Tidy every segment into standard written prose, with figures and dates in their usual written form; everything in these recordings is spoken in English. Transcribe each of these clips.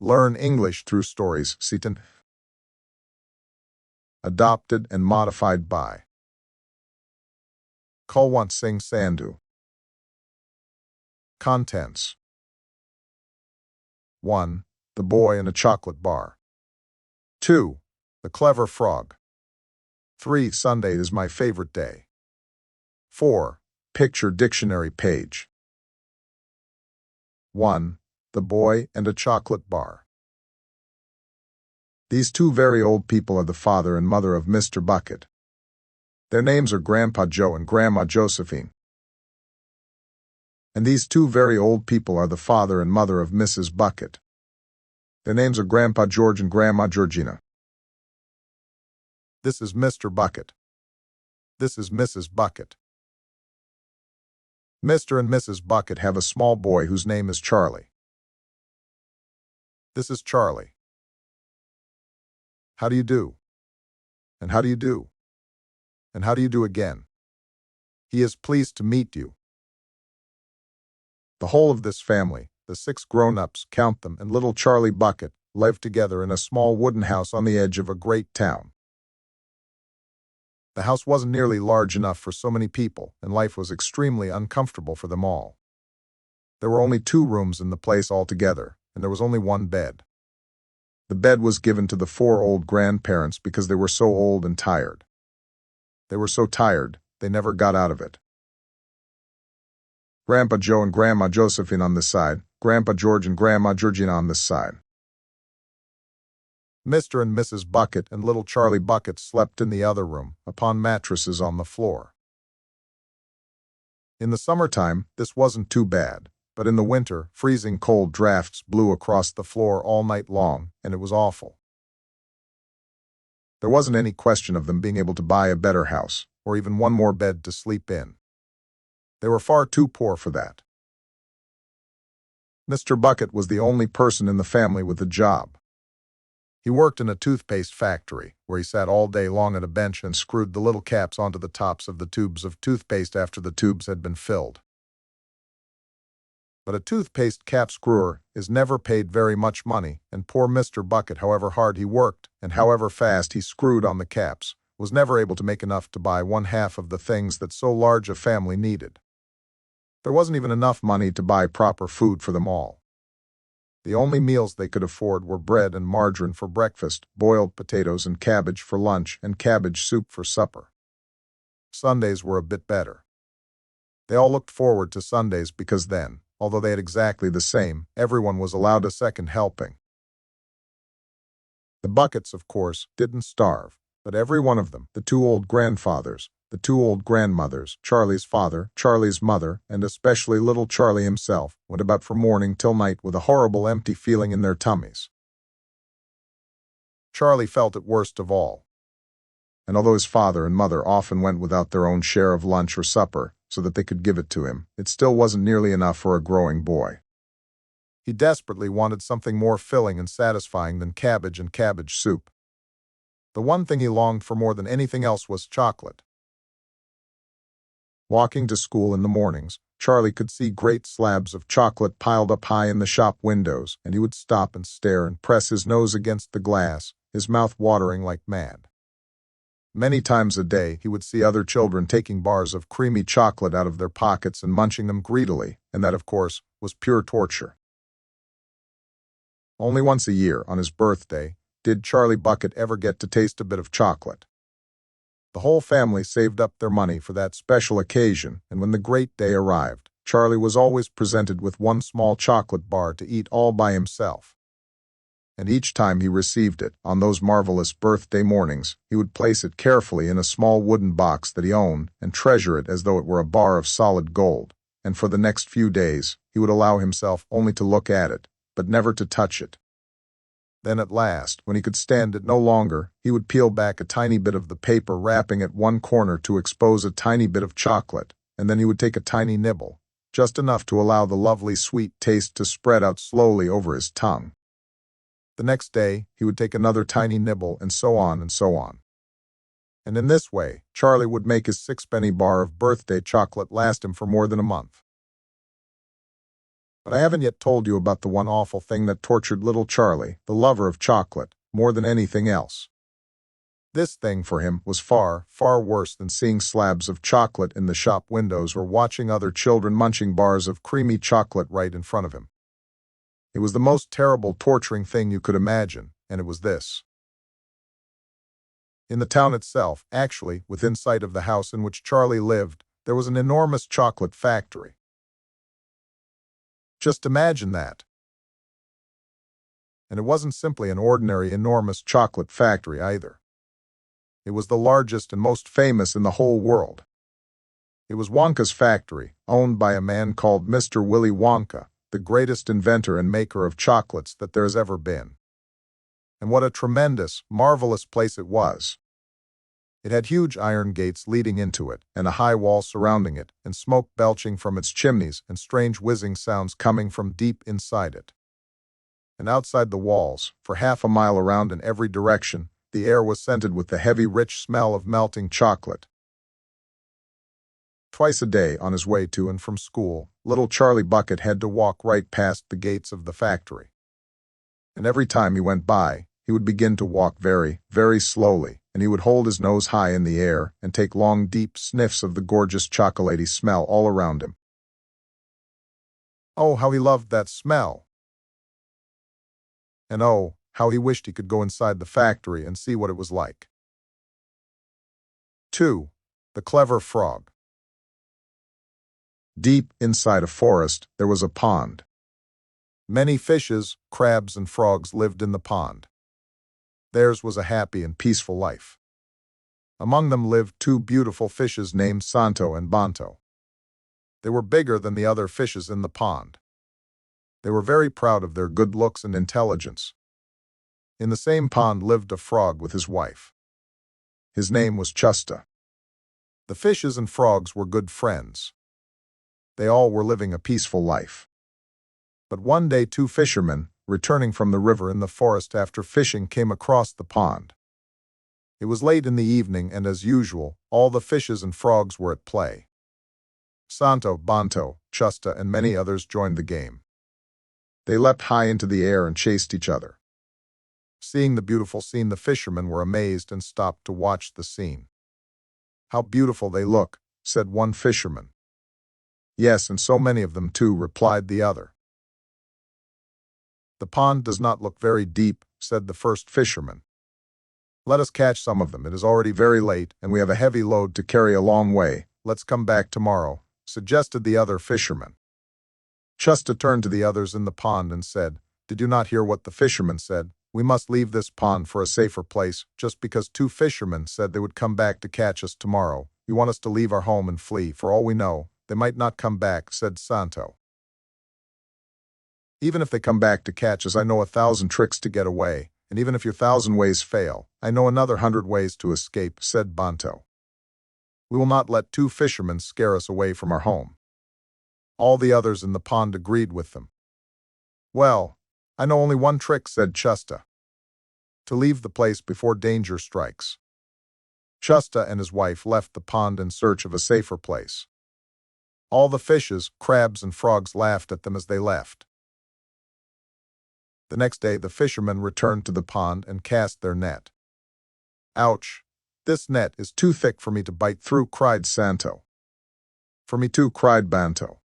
Learn English through stories. C10. Adopted and modified by Kulwant Singh Sandhu. Contents: 1. The Boy in a Chocolate Bar. 2. The Clever Frog. 3. Sunday is my favorite day. 4. Picture dictionary page. 1. The Boy and a Chocolate Bar. These two very old people are the father and mother of Mr. Bucket. Their names are Grandpa Joe and Grandma Josephine. And these two very old people are the father and mother of Mrs. Bucket. Their names are Grandpa George and Grandma Georgina. This is Mr. Bucket. This is Mrs. Bucket. Mr. and Mrs. Bucket have a small boy whose name is Charlie. This is Charlie. How do you do? And how do you do? And how do you do again? He is pleased to meet you. The whole of this family, the 6 grown-ups, count them, and little Charlie Bucket, live together in a small wooden house on the edge of a great town. The house wasn't nearly large enough for so many people, and life was extremely uncomfortable for them all. There were only 2 rooms in the place altogether, and there was only 1 bed. The bed was given to the 4 old grandparents because they were so old and tired. They were so tired, they never got out of it. Grandpa Joe and Grandma Josephine on this side, Grandpa George and Grandma Georgina on this side. Mr. and Mrs. Bucket and little Charlie Bucket slept in the other room, upon mattresses on the floor. In the summertime, this wasn't too bad, but in the winter, freezing cold drafts blew across the floor all night long, and it was awful. There wasn't any question of them being able to buy a better house, or even 1 more bed to sleep in. They were far too poor for that. Mr. Bucket was the only person in the family with a job. He worked in a toothpaste factory, where he sat all day long at a bench and screwed the little caps onto the tops of the tubes of toothpaste after the tubes had been filled. But a toothpaste cap screwer is never paid very much money, and poor Mr. Bucket, however hard he worked and however fast he screwed on the caps, was never able to make enough to buy 1/2 of the things that so large a family needed. There wasn't even enough money to buy proper food for them all. The only meals they could afford were bread and margarine for breakfast, boiled potatoes and cabbage for lunch, and cabbage soup for supper. Sundays were a bit better. They all looked forward to Sundays because then, although they had exactly the same, everyone was allowed a second helping. The Buckets, of course, didn't starve, but every one of them, the 2 old grandfathers, the 2 old grandmothers, Charlie's father, Charlie's mother, and especially little Charlie himself, went about from morning till night with a horrible empty feeling in their tummies. Charlie felt it worst of all. And although his father and mother often went without their own share of lunch or supper so that they could give it to him, it still wasn't nearly enough for a growing boy. He desperately wanted something more filling and satisfying than cabbage and cabbage soup. The one thing he longed for more than anything else was chocolate. Walking to school in the mornings, Charlie could see great slabs of chocolate piled up high in the shop windows, and he would stop and stare and press his nose against the glass, his mouth watering like mad. Many times a day, he would see other children taking bars of creamy chocolate out of their pockets and munching them greedily, and that, of course, was pure torture. Only once a year, on his birthday, did Charlie Bucket ever get to taste a bit of chocolate. The whole family saved up their money for that special occasion, and when the great day arrived, Charlie was always presented with 1 small chocolate bar to eat all by himself. And each time he received it, on those marvelous birthday mornings, he would place it carefully in a small wooden box that he owned and treasure it as though it were a bar of solid gold, and for the next few days, he would allow himself only to look at it, but never to touch it. Then at last, when he could stand it no longer, he would peel back a tiny bit of the paper wrapping at one corner to expose a tiny bit of chocolate, and then he would take a tiny nibble, just enough to allow the lovely sweet taste to spread out slowly over his tongue. The next day, he would take another tiny nibble, and so on and so on. And in this way, Charlie would make his 6-penny bar of birthday chocolate last him for more than a month. But I haven't yet told you about the one awful thing that tortured little Charlie, the lover of chocolate, more than anything else. This thing for him was far, far worse than seeing slabs of chocolate in the shop windows or watching other children munching bars of creamy chocolate right in front of him. It was the most terrible, torturing thing you could imagine, and it was this. In the town itself, actually, within sight of the house in which Charlie lived, there was an enormous chocolate factory. Just imagine that. And it wasn't simply an ordinary, enormous chocolate factory either. It was the largest and most famous in the whole world. It was Wonka's factory, owned by a man called Mr. Willy Wonka, the greatest inventor and maker of chocolates that there has ever been. And what a tremendous, marvelous place it was. It had huge iron gates leading into it, and a high wall surrounding it, and smoke belching from its chimneys, and strange whizzing sounds coming from deep inside it. And outside the walls, for half a mile around in every direction, the air was scented with the heavy, rich smell of melting chocolate. Twice a day, on his way to and from school, little Charlie Bucket had to walk right past the gates of the factory. And every time he went by, he would begin to walk very, very slowly, and he would hold his nose high in the air and take long, deep sniffs of the gorgeous chocolatey smell all around him. Oh, how he loved that smell! And oh, how he wished he could go inside the factory and see what it was like. 2. The Clever Frog. Deep inside a forest, there was a pond. Many fishes, crabs, and frogs lived in the pond. Theirs was a happy and peaceful life. Among them lived 2 beautiful fishes named Santo and Banto. They were bigger than the other fishes in the pond. They were very proud of their good looks and intelligence. In the same pond lived a frog with his wife. His name was Chusta. The fishes and frogs were good friends. They all were living a peaceful life. But one day 2 fishermen, returning from the river in the forest after fishing, came across the pond. It was late in the evening, and as usual, all the fishes and frogs were at play. Santo, Banto, Chusta, and many others joined the game. They leapt high into the air and chased each other. Seeing the beautiful scene, the fishermen were amazed and stopped to watch the scene. "How beautiful they look," said one fisherman. "Yes, and so many of them too," replied the other. "The pond does not look very deep," said the first fisherman. "Let us catch some of them. It is already very late, and we have a heavy load to carry a long way. Let's come back tomorrow," suggested the other fisherman. Chusta turned to the others in the pond and said, "Did you not hear what the fisherman said? We must leave this pond for a safer place, just because 2 fishermen said they would come back to catch us tomorrow. You want us to leave our home and flee. For all we know, they might not come back," said Santo. "Even if they come back to catch us, I know 1,000 tricks to get away, and even if your 1,000 ways fail, I know another 100 ways to escape," said Banto. "We will not let 2 fishermen scare us away from our home." All the others in the pond agreed with them. "Well, I know only one trick," said Chusta. "To leave the place before danger strikes." Chusta and his wife left the pond in search of a safer place. All the fishes, crabs, and frogs laughed at them as they left. The next day the fishermen returned to the pond and cast their net. "Ouch! This net is too thick for me to bite through," cried Santo. "For me too," cried Banto.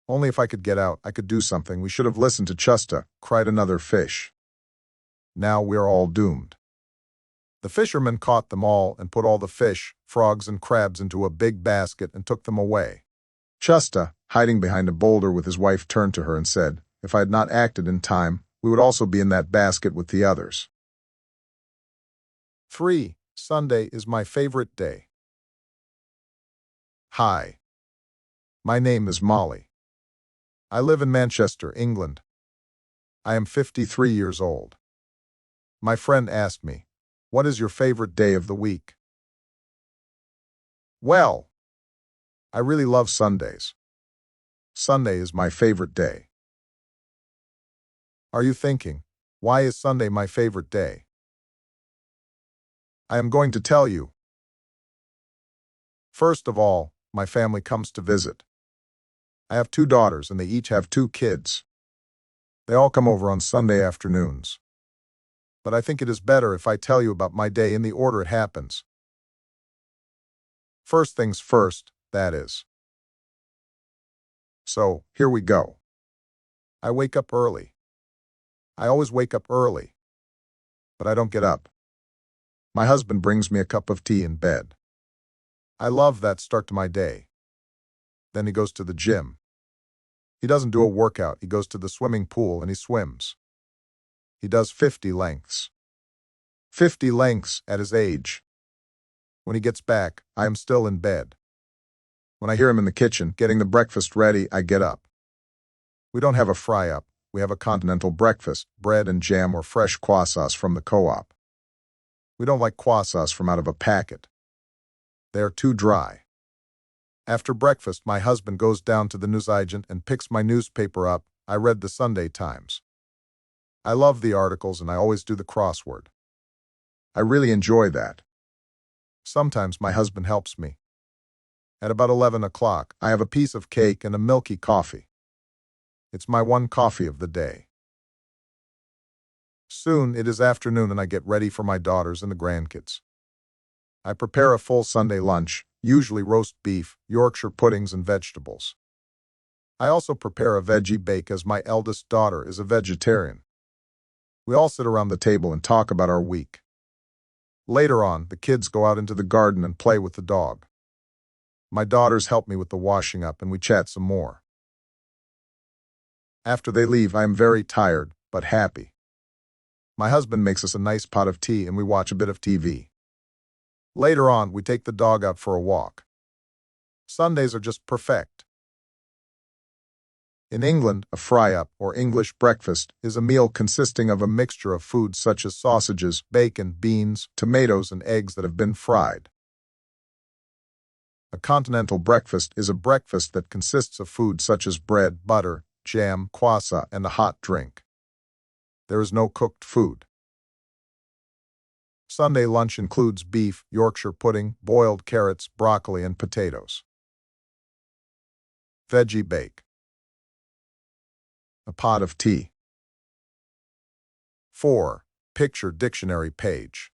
"Only if I could get out, I could do something. We should have listened to Chusta," cried another fish. "Now we are all doomed." The fishermen caught them all and put all the fish, frogs, and crabs into a big basket and took them away. Chusta, hiding behind a boulder with his wife, turned to her and said, "If I had not acted in time, we would also be in that basket with the others." 3. Sunday is my favorite day. Hi. My name is Molly. I live in Manchester, England. I am 53 years old. My friend asked me, "What is your favorite day of the week?" Well, I really love Sundays. Sunday is my favorite day. Are you thinking, why is Sunday my favorite day? I am going to tell you. First of all, my family comes to visit. I have 2 daughters and they each have 2 kids. They all come over on Sunday afternoons. But I think it is better if I tell you about my day in the order it happens. First things first, that is. So, here we go. I wake up early. I always wake up early. But I don't get up. My husband brings me a cup of tea in bed. I love that start to my day. Then he goes to the gym. He doesn't do a workout, he goes to the swimming pool and he swims. He does 50 lengths. 50 lengths at his age. When he gets back, I am still in bed. When I hear him in the kitchen getting the breakfast ready, I get up. We don't have a fry-up, we have a continental breakfast, bread and jam or fresh croissants from the co-op. We don't like croissants from out of a packet. They are too dry. After breakfast, my husband goes down to the newsagent and picks my newspaper up. I read the Sunday Times. I love the articles and I always do the crossword. I really enjoy that. Sometimes my husband helps me. At about 11 o'clock, I have a piece of cake and a milky coffee. It's my one coffee of the day. Soon it is afternoon and I get ready for my daughters and the grandkids. I prepare a full Sunday lunch, usually roast beef, Yorkshire puddings, and vegetables. I also prepare a veggie bake as my eldest daughter is a vegetarian. We all sit around the table and talk about our week. Later on, the kids go out into the garden and play with the dog. My daughters help me with the washing up and we chat some more. After they leave, I am very tired, but happy. My husband makes us a nice pot of tea and we watch a bit of TV. Later on, we take the dog out for a walk. Sundays are just perfect. In England, a fry-up, or English breakfast, is a meal consisting of a mixture of foods such as sausages, bacon, beans, tomatoes, and eggs that have been fried. A continental breakfast is a breakfast that consists of foods such as bread, butter, jam, croissant, and a hot drink. There is no cooked food. Sunday lunch includes beef, Yorkshire pudding, boiled carrots, broccoli, and potatoes. Veggie bake. A pot of tea. 4. Picture dictionary page.